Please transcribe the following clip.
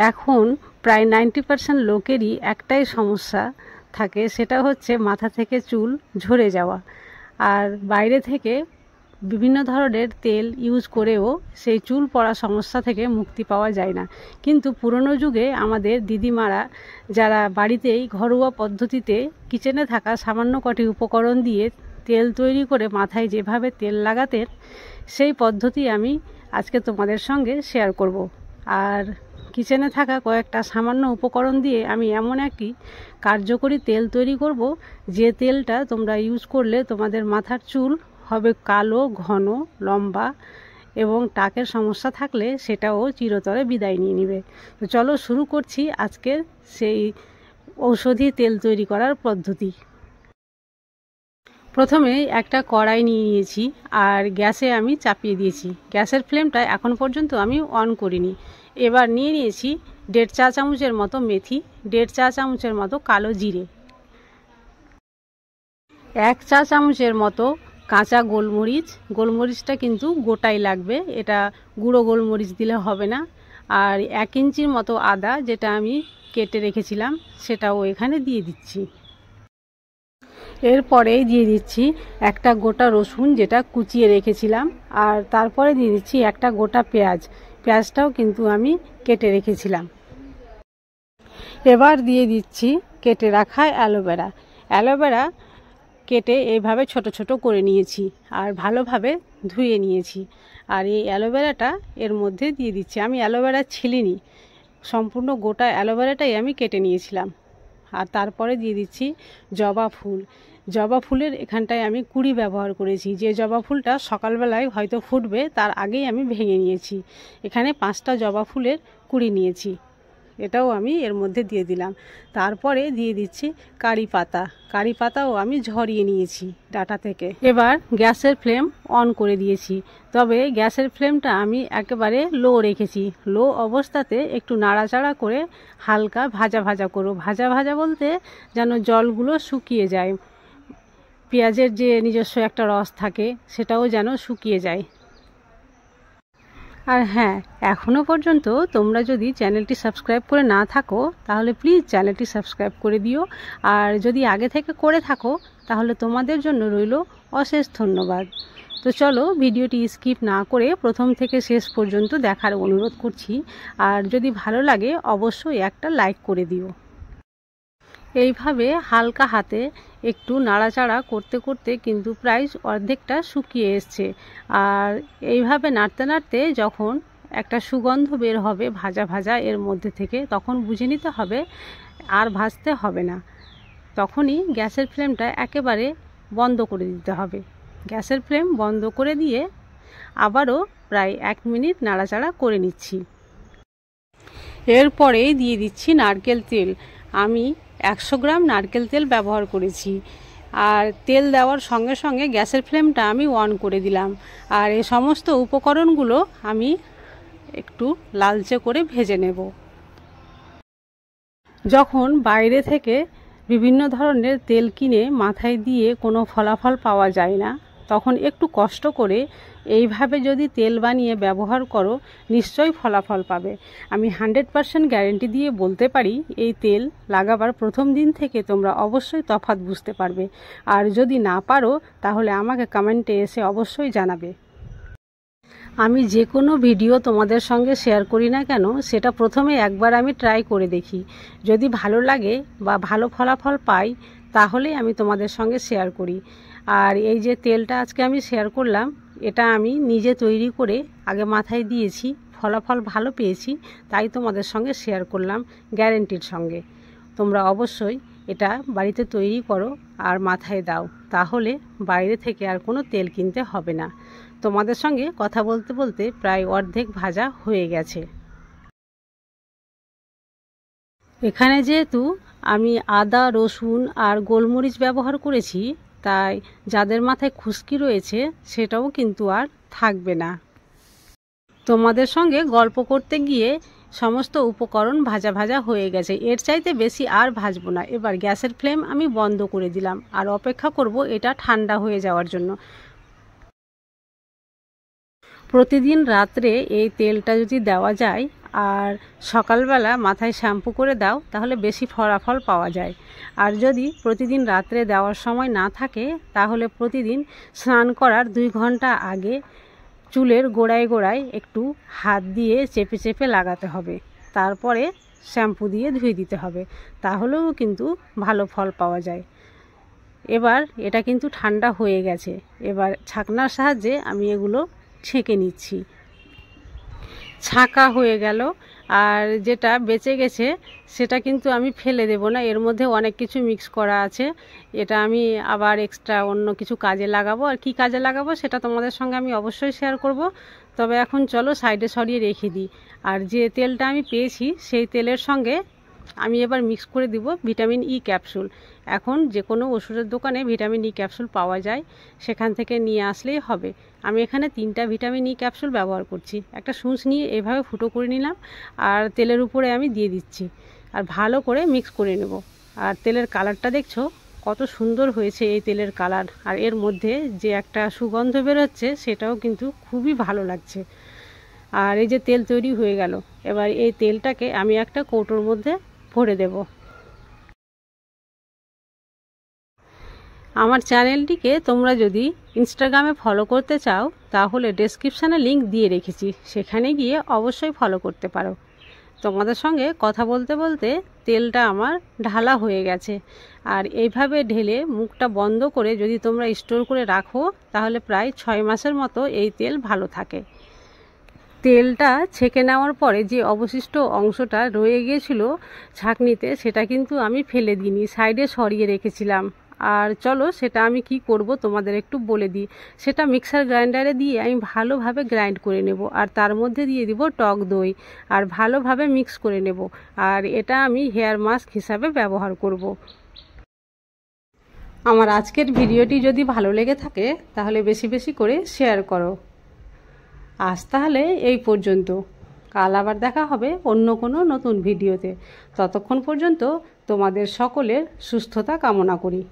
এখন প্রায় 90% লোকেরই একটাই সমস্যা থাকে, সেটা হচ্ছে মাথা থেকে চুল ঝরে যাওয়া। আর বাইরে থেকে বিভিন্ন ধরনের তেল ইউজ করেও সেই চুল পড়া সমস্যা থেকে মুক্তি পাওয়া যায় না। কিন্তু পুরনো যুগে আমাদের দিদিমারা যারা বাড়িতেই ঘরোয়া পদ্ধতিতে কিচেনে থাকা সামান্য কটি উপকরণ দিয়ে তেল তৈরি করে মাথায় যেভাবে তেল লাগাতেন, সেই পদ্ধতি আমি আজকে তোমাদের সঙ্গে শেয়ার করব। আর কিচেনে থাকা কয়েকটা সামান্য উপকরণ দিয়ে আমি এমন একটি কার্যকরী তেল তৈরি করব, যে তেলটা তোমরা ইউজ করলে তোমাদের মাথার চুল হবে কালো, ঘন, লম্বা এবং টাকের সমস্যা থাকলে সেটাও চিরতরে বিদায় নিয়ে নেবে। তো চলো শুরু করছি আজকের সেই ঔষধি তেল তৈরি করার পদ্ধতি। প্রথমে একটা কড়াই নিয়ে নিয়েছি আর গ্যাসে আমি চাপিয়ে দিয়েছি। গ্যাসের ফ্লেমটা এখন পর্যন্ত আমি অন করিনি। এবার নিয়ে নিয়েছি 1.5 চা চামচের মতো মেথি, 1.5 চা চামচের মতো কালো জিরে, 1 চা চামচের মতো কাঁচা গোলমরিচ। গোলমরিচটা কিন্তু গোটাই লাগবে, এটা গুঁড়ো গোলমরিচ দিলে হবে না। আর 1 ইঞ্চির মতো আদা, যেটা আমি কেটে রেখেছিলাম, সেটাও এখানে দিয়ে দিচ্ছি। এরপরেই দিয়ে দিচ্ছি একটা গোটা রসুন, যেটা কুচিয়ে রেখেছিলাম। আর তারপরে দিয়ে দিচ্ছি একটা গোটা পেঁয়াজ, পেঁয়াজটাও কিন্তু আমি কেটে রেখেছিলাম। এবার দিয়ে দিচ্ছি কেটে রাখা অ্যালোভেরা। অ্যালোভেরা কেটে এইভাবে ছোট ছোট করে নিয়েছি আর ভালোভাবে ধুয়ে নিয়েছি। আর এই অ্যালোভেরাটা এর মধ্যে দিয়ে দিচ্ছি। আমি অ্যালোভেরা ছিলিনি, সম্পূর্ণ গোটা অ্যালোভেরাটাই আমি কেটে নিয়েছিলাম। আর তারপরে দিয়ে দিচ্ছি জবা ফুল। জবা ফুলের এখানটায় আমি কুঁড়ি ব্যবহার করেছি। যে জবা ফুলটা সকালবেলায় হয়তো ফুটবে, তার আগেই আমি ভেঙে নিয়েছি। এখানে 5টা জবা ফুলের কুঁড়ি নিয়েছি, এটাও আমি এর মধ্যে দিয়ে দিলাম। তারপরে দিয়ে দিচ্ছি কারি পাতা। কারি পাতাও আমি ঝরিয়ে নিয়েছি ডাটা থেকে। এবার গ্যাসের ফ্লেম অন করে দিয়েছি, তবে গ্যাসের ফ্লেমটা আমি একেবারে লো রেখেছি। লো অবস্থাতে একটু নাড়াচাড়া করে হালকা ভাজা ভাজা করো। ভাজা ভাজা বলতে যেন জলগুলো শুকিয়ে যায়, পেঁয়াজের যে নিজস্ব একটা রস থাকে সেটাও যেন শুকিয়ে যায়। আর হ্যাঁ, এখনও পর্যন্ত তোমরা যদি চ্যানেলটি সাবস্ক্রাইব করে না থাকো, তাহলে প্লিজ চ্যানেলটি সাবস্ক্রাইব করে দিও। আর যদি আগে থেকে করে থাকো, তাহলে তোমাদের জন্য রইল অশেষ ধন্যবাদ। তো চলো ভিডিওটি স্কিপ না করে প্রথম থেকে শেষ পর্যন্ত দেখার অনুরোধ করছি। আর যদি ভালো লাগে অবশ্যই একটা লাইক করে দিও। এইভাবে হালকা হাতে একটু নাড়াচাড়া করতে করতে কিন্তু প্রায় অর্ধেকটা শুকিয়ে এসছে। আর এইভাবে নাড়তে নাড়তে যখন একটা সুগন্ধ বের হবে ভাজা ভাজা এর মধ্যে থেকে, তখন বুঝে নিতে হবে আর ভাজতে হবে না। তখনই গ্যাসের ফ্লেমটা একেবারে বন্ধ করে দিতে হবে। গ্যাসের ফ্লেম বন্ধ করে দিয়ে আবারও প্রায় 1 মিনিট নাড়াচাড়া করে নিচ্ছি। এরপরেই দিয়ে দিচ্ছি নারকেল তেল। আমি 100 গ্রাম নারকেল তেল ব্যবহার করেছি। আর তেল দেওয়ার সঙ্গে সঙ্গে গ্যাসের ফ্লেমটা আমি অন করে দিলাম। আর এই সমস্ত উপকরণগুলো আমি একটু লালচে করে ভেজে নেব। যখন বাইরে থেকে বিভিন্ন ধরনের তেল কিনে মাথায় দিয়ে কোনো ফলাফল পাওয়া যায় না, তখন একটু কষ্ট করে এইভাবে যদি তেল বানিয়ে ব্যবহার করো, নিশ্চয়ই ফলাফল পাবে। আমি 100% গ্যারেন্টি দিয়ে বলতে পারি, এই তেল লাগাবার প্রথম দিন থেকে তোমরা অবশ্যই তফাৎ বুঝতে পারবে। আর যদি না পারো, তাহলে আমাকে কমেন্টে এসে অবশ্যই জানাবে। আমি যে কোনো ভিডিও তোমাদের সঙ্গে শেয়ার করি না কেন, সেটা প্রথমে একবার আমি ট্রাই করে দেখি। যদি ভালো লাগে বা ভালো ফলাফল পাই, তাহলে আমি তোমাদের সঙ্গে শেয়ার করি। আর এই যে তেলটা আজকে আমি শেয়ার করলাম, এটা আমি নিজে তৈরি করে আগে মাথায় দিয়েছি, ফলাফল ভালো পেয়েছি, তাই তোমাদের সঙ্গে শেয়ার করলাম গ্যারেন্টির সঙ্গে। তোমরা অবশ্যই এটা বাড়িতে তৈরি করো আর মাথায় দাও, তাহলে বাইরে থেকে আর কোনো তেল কিনতে হবে না। তোমাদের সঙ্গে কথা বলতে বলতে প্রায় অর্ধেক ভাজা হয়ে গেছে। এখানে যেহেতু আমি আদা, রসুন আর গোলমরিচ ব্যবহার করেছি, তাই যাদের মাথায় খুশকি রয়েছে সেটাও কিন্তু আর থাকবে না। তোমাদের সঙ্গে গল্প করতে গিয়ে সমস্ত উপকরণ ভাজা ভাজা হয়ে গেছে। এর চাইতে বেশি আর ভাজবো না। এবার গ্যাসের ফ্লেম আমি বন্ধ করে দিলাম আর অপেক্ষা করব এটা ঠান্ডা হয়ে যাওয়ার জন্য। প্রতিদিন রাত্রে এই তেলটা যদি দেওয়া যায় আর সকালবেলা মাথায় শ্যাম্পু করে দাও, তাহলে বেশি ফলাফল পাওয়া যায়। আর যদি প্রতিদিন রাত্রে দেওয়ার সময় না থাকে, তাহলে প্রতিদিন স্নান করার 2 ঘন্টা আগে চুলের গোড়ায় গোড়ায় একটু হাত দিয়ে চেপে চেপে লাগাতে হবে, তারপরে শ্যাম্পু দিয়ে ধুয়ে দিতে হবে, তাহলেও কিন্তু ভালো ফল পাওয়া যায়। এবার এটা কিন্তু ঠান্ডা হয়ে গেছে, এবার ছাঁকনার সাহায্যে আমি এগুলো ছেঁকে নিচ্ছি। ছাঁকা হয়ে গেল, আর যেটা বেঁচে গেছে সেটা কিন্তু আমি ফেলে দেব না, এর মধ্যে অনেক কিছু মিক্স করা আছে। এটা আমি আবার এক্সট্রা অন্য কিছু কাজে লাগাবো, আর কি কাজে লাগাবো সেটা তোমাদের সঙ্গে আমি অবশ্যই শেয়ার করব। তবে এখন চলো সাইডে সরিয়ে রেখে দিই। আর যে তেলটা আমি পেয়েছি সেই তেলের সঙ্গে আমি এবার মিক্স করে দিব ভিটামিন ই ক্যাপসুল। এখন যে কোনো ওষুধের দোকানে ভিটামিন ই ক্যাপসুল পাওয়া যায়, সেখান থেকে নিয়ে আসলেই হবে। আমি এখানে 3টা ভিটামিন ই ক্যাপসুল ব্যবহার করছি। একটা সূঁচ নিয়ে এভাবে ফুটো করে নিলাম, আর তেলের উপরে আমি দিয়ে দিচ্ছি, আর ভালো করে মিক্স করে নেব। আর তেলের কালারটা দেখছো কত সুন্দর হয়েছে এই তেলের কালার, আর এর মধ্যে যে একটা সুগন্ধ বেরোচ্ছে সেটাও কিন্তু খুবই ভালো লাগছে। আর এই যে তেল তৈরি হয়ে গেল, এবার এই তেলটাকে আমি একটা কৌটোর মধ্যে ভরে দেব। আমার চ্যানেলটিকে তোমরা যদি ইনস্টাগ্রামে ফলো করতে চাও, তাহলে ডেসক্রিপশানে লিংক দিয়ে রেখেছি, সেখানে গিয়ে অবশ্যই ফলো করতে পারো। তোমাদের সঙ্গে কথা বলতে বলতে তেলটা আমার ঢালা হয়ে গেছে, আর এইভাবে ঢেলে মুখটা বন্ধ করে যদি তোমরা স্টোর করে রাখো, তাহলে প্রায় 6 মাসের মতো এই তেল ভালো থাকে। তেলটা ছেঁকে নেওয়ার পরে যে অবশিষ্ট অংশটা রয়ে গিয়েছিল ছাঁকনিতে, সেটা কিন্তু আমি ফেলে দিইনি, সাইডে সরিয়ে রেখেছিলাম। আর চলো সেটা আমি কি করব তোমাদের একটু বলে দিই। সেটা মিক্সার গ্রাইন্ডারে দিয়ে আমি ভালোভাবে গ্রাইন্ড করে নেব, আর তার মধ্যে দিয়ে দিব টক দই, আর ভালোভাবে মিক্স করে নেব। আর এটা আমি হেয়ার মাস্ক হিসাবে ব্যবহার করব। আমার আজকের ভিডিওটি যদি ভালো লেগে থাকে, তাহলে বেশি বেশি করে শেয়ার করো। আজ তাহলে এই পর্যন্ত, কাল আবার দেখা হবে অন্য কোনো নতুন ভিডিওতে। ততক্ষণ পর্যন্ত তোমাদের সকলের সুস্থতা কামনা করি।